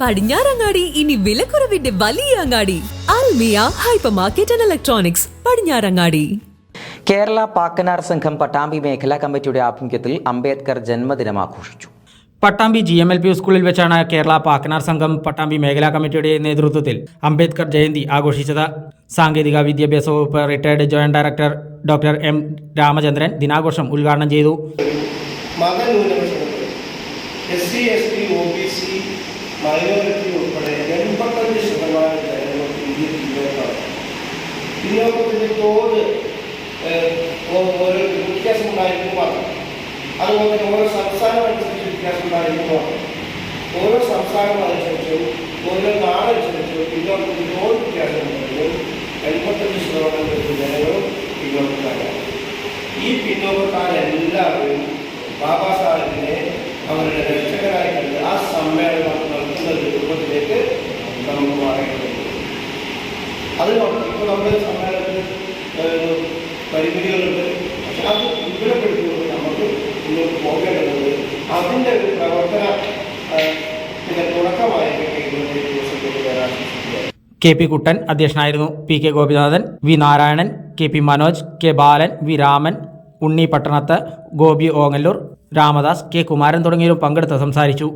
പടിഞ്ഞാറങ്ങാടി ഇനി വിലക്കുറവിന്റെ വലിയ അങ്ങാടി Almiya hyper market and electronics Padinjarangadi. Kerala Pakkanar സംഘം പട്ടാമ്പി മേഖലാ കമ്മിറ്റിയുടെ ആഭിമുഖ്യത്തിൽ അംബേദ്കർ ജന്മദിനം ആഘോഷിച്ചു. പട്ടാമ്പി GMLP സ്കൂളിൽ വെച്ചാണ് കേരള പാക്കനാർ സംഘം പട്ടാമ്പി മേഖലാ കമ്മിറ്റിയുടെ നേതൃത്വത്തിൽ അംബേദ്കർ ജയന്തി ആഘോഷിച്ചത്. സാങ്കേതിക വിദ്യാഭ്യാസ വകുപ്പ് retired joint director doctor M. Ramachandran ദിനാഘോഷം ഉദ്ഘാടനം ചെയ്തു. മൈനോറിറ്റി ഉൾപ്പെടെ 85% ജനങ്ങൾക്ക് ഇന്ത്യയിൽ പിന്നോക്കത്തിൻ്റെ തോത് ഓരോ വ്യത്യാസം ഉണ്ടായിരിക്കും മാത്രം. അതുപോലെ തന്നെ ഓരോ സംസ്ഥാനം അനുസരിച്ച് വ്യത്യാസം ഉണ്ടായിരിക്കും മാത്രം. ഓരോ സംസ്ഥാനം അനുസരിച്ചും ഓരോ നാടനുസരിച്ചും പിന്നോക്കത്തിൻ്റെ തോത് വ്യത്യാസം ഉണ്ടെങ്കിലും 85% ജനങ്ങളും പിന്നോക്കക്കാരാണ്. ഈ പിന്നോക്കക്കാരെല്ലാവരും ബാബാ സാഹിബിനെ അവരുടെ രക്ഷകരായി കണ്ട് ആ സമ്മേളനം നടത്തുന്ന രൂപത്തിലേക്ക് നമുക്ക് മാറേണ്ടതുണ്ട്. അതിനോട് ഇപ്പോൾ നമ്മുടെ സമ്മേളനത്തിൽ പരിമിതികളുണ്ട്. പക്ഷെ അത് വിപുലപ്പെടുത്തിക്കൊണ്ട് നമുക്ക് മുന്നോട്ട് പോകേണ്ടതുണ്ട്. അതിൻ്റെ ഒരു പ്രവർത്തന തുടക്കമായിട്ട് ഇന്നത്തെ ദിവസത്തേക്ക് വരാൻ KP കുട്ടൻ അധ്യക്ഷനായിരുന്നു. PK Gopinathan, V. Narayanan, KP Manoj, K. ബാലൻ, V. രാമൻ, ഉണ്ണി പട്ടണത്ത്, ഗോപി ഓങ്ങല്ലൂർ, രാമദാസ്, K. കുമാരൻ തുടങ്ങിയവരും പങ്കെടുത്ത് സംസാരിച്ചു.